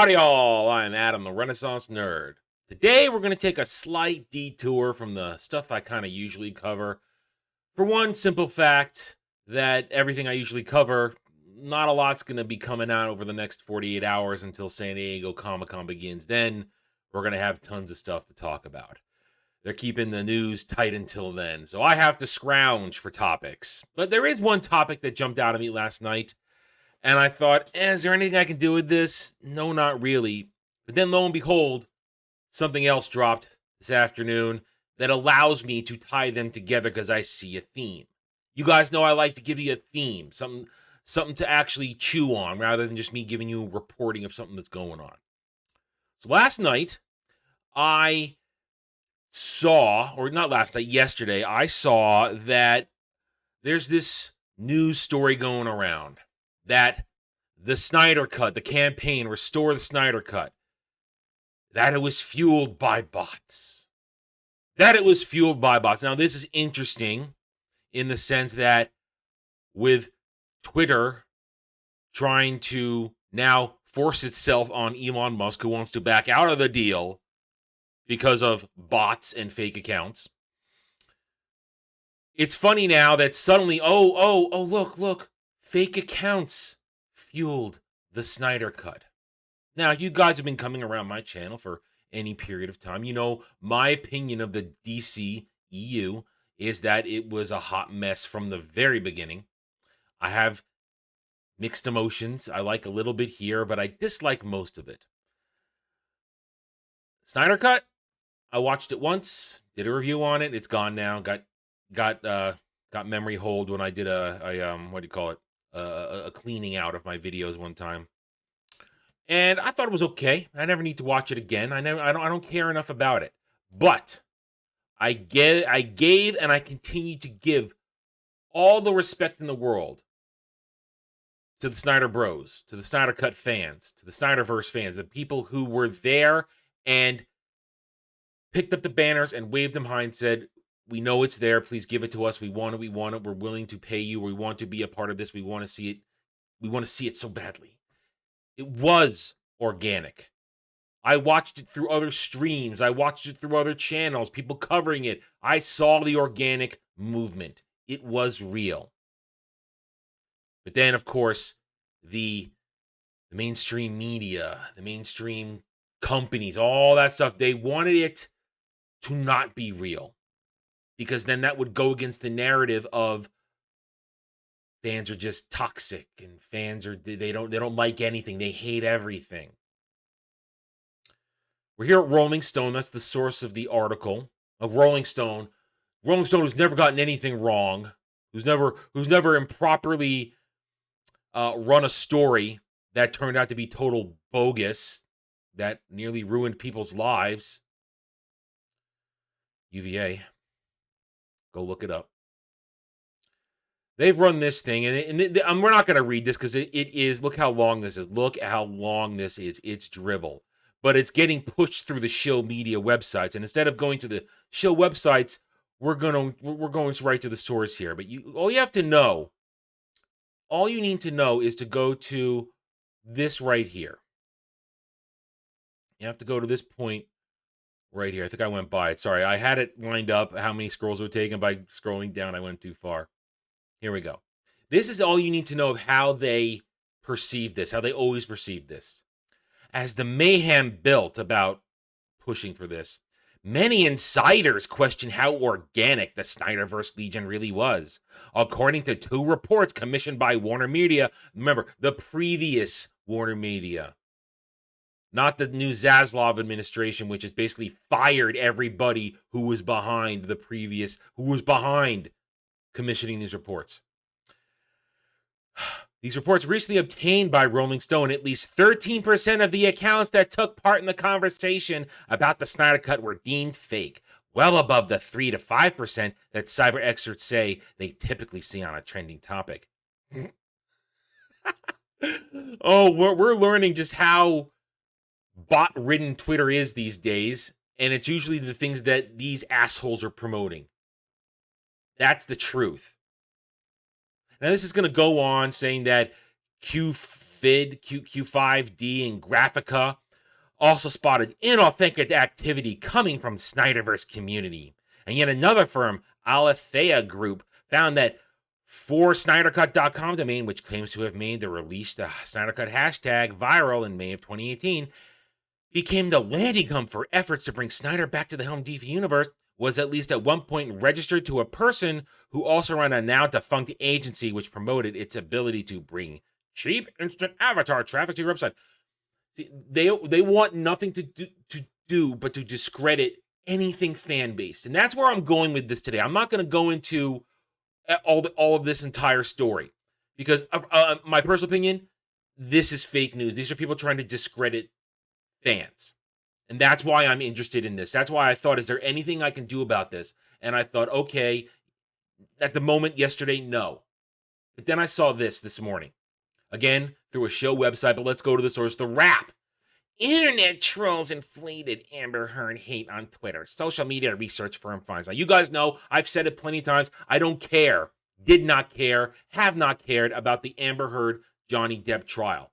Howdy, y'all. I'm Adam, the Renaissance Nerd. Today, we're going to take a slight detour from the stuff I kind of usually cover. For one simple fact that everything I usually cover, not a lot's going to be coming out over the next 48 hours until San Diego Comic-Con begins. Then, we're going to have tons of stuff to talk about. They're keeping the news tight until then, so I have to scrounge for topics. But there is one topic that jumped out at me last night. And I thought, is there anything I can do with this? No, not really. But then lo and behold, something else dropped this afternoon that allows me to tie them together because I see a theme. You guys know I like to give you a theme, something to actually chew on rather than just me giving you a reporting of something that's going on. So last night, I saw, or not last night, yesterday, I saw that there's this news story going around that the Snyder Cut, the campaign, Restore the Snyder Cut, that it was fueled by bots. Now, this is interesting in the sense that with Twitter trying to now force itself on Elon Musk, who wants to back out of the deal because of bots and fake accounts, it's funny now that suddenly, look, fake accounts fueled the Snyder Cut. Now, you guys have been coming around my channel for any period of time. You know, my opinion of the DC EU is that it was a hot mess from the very beginning. I have mixed emotions. I like a little bit here, but I dislike most of it. Snyder Cut, I watched it once, did a review on it. It's gone now. Got memory hold when I did a cleaning out of my videos one time, and I thought it was okay. I never need to watch it again. I don't care enough about it. But I gave, and I continue to give all the respect in the world to the Snyder Bros, to the Snyder Cut fans, to the Snyderverse fans, the people who were there and picked up the banners and waved them high and said, we know it's there. Please give it to us. We want it. We're willing to pay you. We want to be a part of this. We want to see it. We want to see it so badly. It was organic. I watched it through other streams. I watched it through other channels, people covering it. I saw the organic movement. It was real. But then, of course, the mainstream media, the mainstream companies, all that stuff, they wanted it to not be real. Because then that would go against the narrative of fans are just toxic and fans are they don't like anything. They hate everything. We're here at Rolling Stone. That's the source of the article of Rolling Stone. Rolling Stone who's never gotten anything wrong, who's never improperly run a story that turned out to be total bogus, that nearly ruined people's lives. UVA. Go look it up. They've run this thing, and we're not going to read this because it is, look how long this is. Look how long this is. It's drivel. But it's getting pushed through the show media websites. And instead of going to the show websites, we're going right to the source here. But all you need to know is to go to this right here. You have to go to this point right here. I think I went by it. Sorry, I had it lined up how many scrolls were taken. By scrolling down, I went too far. Here we go. This is all you need to know of how they perceive this, how they always perceive this. As the mayhem built about pushing for this, many insiders question how organic the Snyderverse Legion really was. According to two reports commissioned by Warner Media, remember, the previous Warner Media, not the new Zaslav administration, which has basically fired everybody who was behind commissioning these reports. These reports recently obtained by Rolling Stone, at least 13% of the accounts that took part in the conversation about the Snyder Cut were deemed fake, well above the 3 to 5% that cyber experts say they typically see on a trending topic. Oh, we're learning just how bot-ridden Twitter is these days, and it's usually the things that these assholes are promoting. That's the truth. Now, this is going to go on saying that Q5D, and Graphica also spotted inauthentic activity coming from Snyderverse community. And yet another firm, Alethea Group, found that for SnyderCut.com domain, which claims to have made the Release the Snyder Cut hashtag viral in May of 2018, became the landing hub for efforts to bring Snyder back to the helm DC universe, was at least at one point registered to a person who also ran a now defunct agency which promoted its ability to bring cheap instant avatar traffic to your website. They want nothing to do but to discredit anything fan-based. And that's where I'm going with this today. I'm not going to go into all of this entire story because my personal opinion, this is fake news. These are people trying to discredit fans. And that's why I'm interested in this. That's why I thought, is there anything I can do about this? And I thought, okay, at the moment yesterday, no. But then I saw this morning. Again, through a show website, but let's go to the source. The Wrap. Internet trolls inflated Amber Heard hate on Twitter. Social media research firm finds out. You guys know, I've said it plenty of times. I don't care, did not care, have not cared about the Amber Heard Johnny Depp trial.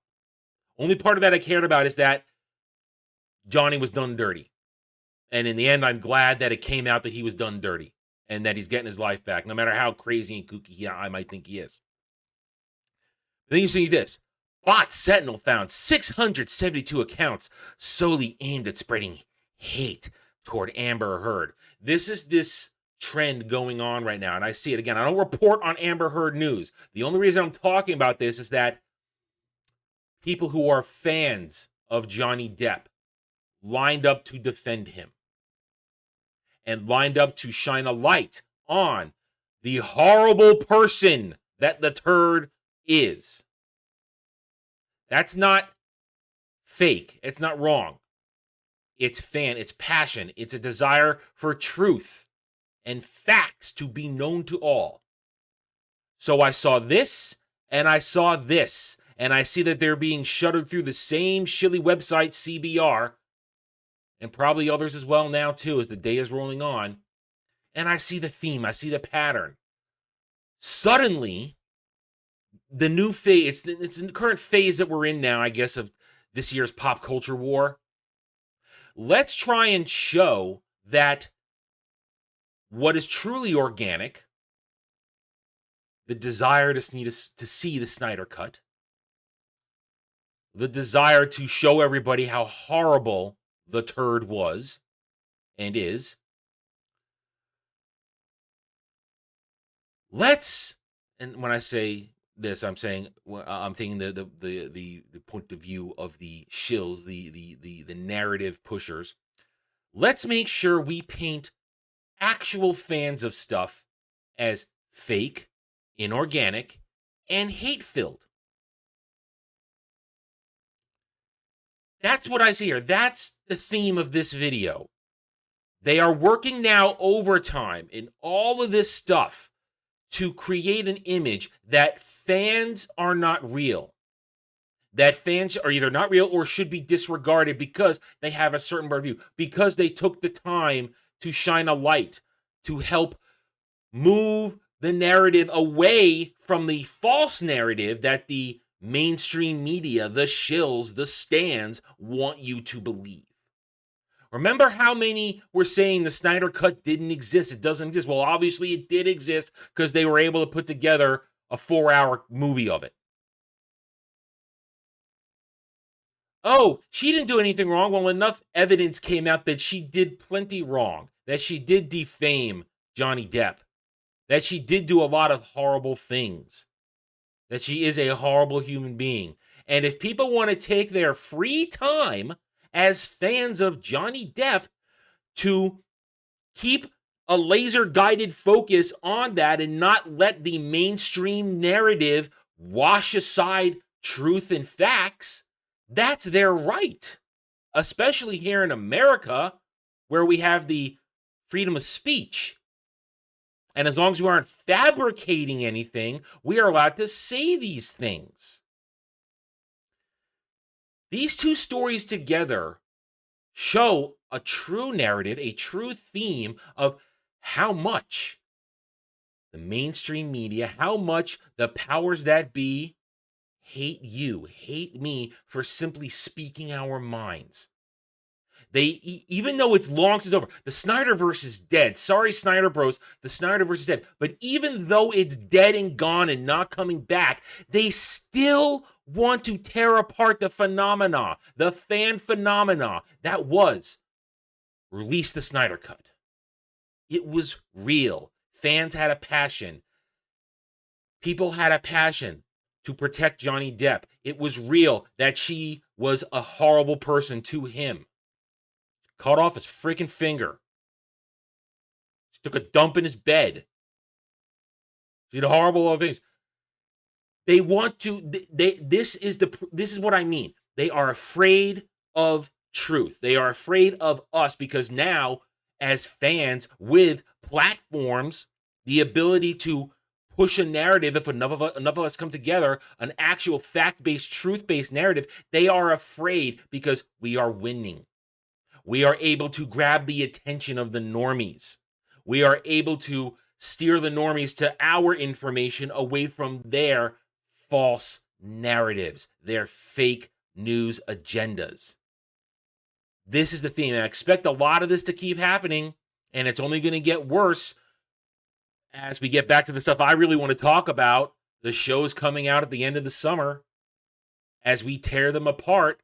Only part of that I cared about is that Johnny was done dirty. And in the end, I'm glad that it came out that he was done dirty and that he's getting his life back, no matter how crazy and kooky I might think he is. Then you see this. Bot Sentinel found 672 accounts solely aimed at spreading hate toward Amber Heard. This is this trend going on right now, and I see it again. I don't report on Amber Heard news. The only reason I'm talking about this is that people who are fans of Johnny Depp lined up to defend him and lined up to shine a light on the horrible person that the turd is. That's not fake. It's not wrong. It's it's passion. It's a desire for truth and facts to be known to all. So I saw this and I saw this, and I see that they're being shuttered through the same shilly website, CBR, and probably others as well now too as the day is rolling on. And I see the theme. I see the pattern. Suddenly, the new phase, it's the current phase that we're in now, I guess, of this year's pop culture war. Let's try and show that what is truly organic, the desire to see the Snyder Cut, the desire to show everybody how horrible the turd was and is. And when I say this, I'm saying I'm taking the point of view of the shills, the narrative pushers. Let's make sure we paint actual fans of stuff as fake, inorganic, and hate-filled. That's what I see here. That's the theme of this video. They are working now overtime in all of this stuff to create an image that fans are not real. That fans are either not real or should be disregarded because they have a certain point of view, because they took the time to shine a light, to help move the narrative away from the false narrative that the mainstream media, the shills, the stands want you to believe. Remember how many were saying the Snyder Cut didn't exist? It doesn't exist. Well, obviously it did exist because they were able to put together a 4-hour movie of it. Oh, she didn't do anything wrong. Well, enough evidence came out that she did plenty wrong, that she did defame Johnny Depp, that she did do a lot of horrible things, that she is a horrible human being. And if people want to take their free time as fans of Johnny Depp to keep a laser-guided focus on that and not let the mainstream narrative wash aside truth and facts, that's their right. Especially here in America, where we have the freedom of speech. And as long as we aren't fabricating anything, we are allowed to say these things. These two stories together show a true narrative, a true theme of how much the mainstream media, how much the powers that be hate you, hate me for simply speaking our minds. Even though it's long since over, the Snyderverse is dead. Sorry, Snyder Bros. The Snyderverse is dead. But even though it's dead and gone and not coming back, they still want to tear apart the phenomena, the fan phenomena that was Release the Snyder Cut. It was real. Fans had a passion. People had a passion to protect Johnny Depp. It was real that she was a horrible person to him. Cut off his freaking finger. She took a dump in his bed. She did horrible other things. They want to. This is what I mean. They are afraid of truth. They are afraid of us because now, as fans with platforms, the ability to push a narrative, if enough of us come together, an actual fact-based, truth-based narrative, they are afraid because we are winning. We are able to grab the attention of the normies. We are able to steer the normies to our information away from their false narratives, their fake news agendas. This is the theme. I expect a lot of this to keep happening, and it's only going to get worse as we get back to the stuff I really want to talk about. The shows coming out at the end of the summer. As we tear them apart,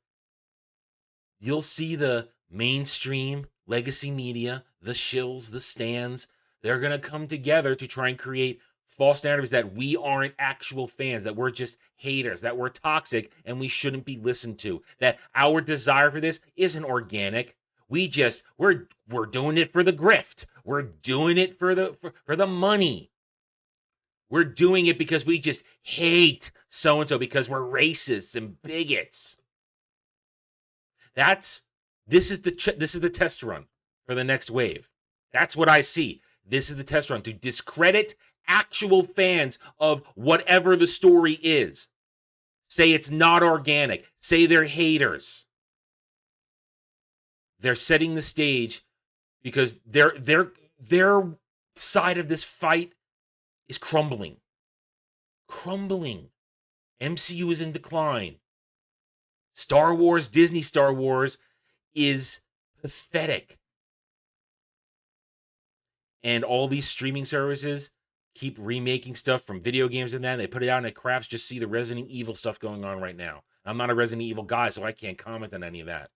you'll see the mainstream legacy media, the shills, the stands, they're going to come together to try and create false narratives that we aren't actual fans, that we're just haters, that we're toxic and we shouldn't be listened to, that our desire for this isn't organic. We're doing it for the grift. We're doing it for the money. We're doing it because we just hate so-and-so because we're racists and bigots. This is the test run for the next wave. That's what I see. This is the test run to discredit actual fans of whatever the story is. Say it's not organic. Say they're haters. They're setting the stage because their side of this fight is crumbling. Crumbling. MCU is in decline. Star Wars, Disney Star Wars is pathetic. And all these streaming services keep remaking stuff from video games and that. They put it out and it craps. Just see the Resident Evil stuff going on right now. I'm not a Resident Evil guy, so I can't comment on any of that.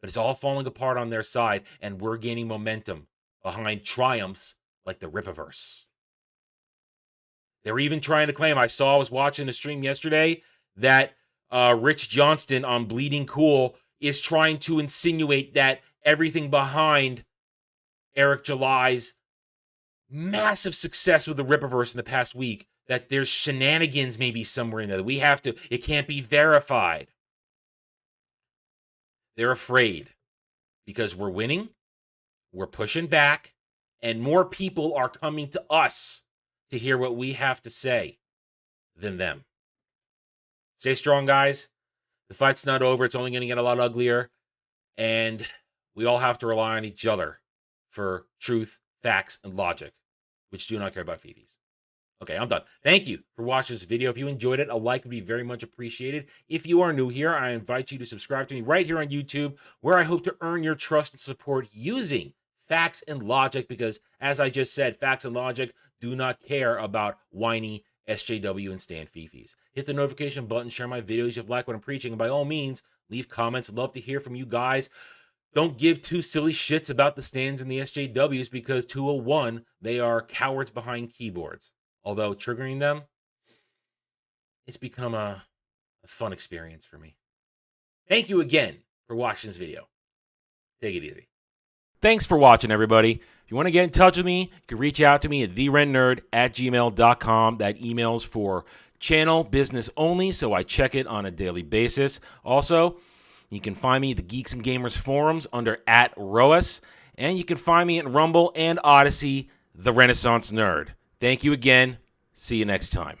But it's all falling apart on their side, and we're gaining momentum behind triumphs like the Rippaverse. They're even trying to claim, I was watching a stream yesterday, that Rich Johnston on Bleeding Cool is trying to insinuate that everything behind Eric July's massive success with the Rippaverse in the past week, that there's shenanigans maybe somewhere in there. It can't be verified. They're afraid because we're winning, we're pushing back, and more people are coming to us to hear what we have to say than them. Stay strong, guys. The fight's not over. It's only going to get a lot uglier. And we all have to rely on each other for truth, facts, and logic, which do not care about fifis. Okay, I'm done. Thank you for watching this video. If you enjoyed it, a like would be very much appreciated. If you are new here, I invite you to subscribe to me right here on YouTube, where I hope to earn your trust and support using facts and logic, because as I just said, facts and logic do not care about whiny SJW and Stan fifis. Hit the notification button, share my videos if you like what I'm preaching, and by all means, leave comments. Love to hear from you guys. Don't give two silly shits about the Stans and the SJWs, because 201, they are cowards behind keyboards. Although triggering them, it's become a fun experience for me. Thank you again for watching this video. Take it easy. Thanks for watching, everybody. If you want to get in touch with me, you can reach out to me at therentnerd@gmail.com. That email's for channel business only, so I check it on a daily basis. Also, you can find me at the Geeks and Gamers forums under @ROAS, and you can find me at Rumble and Odyssey, The Renaissance Nerd. Thank you again. See you next time.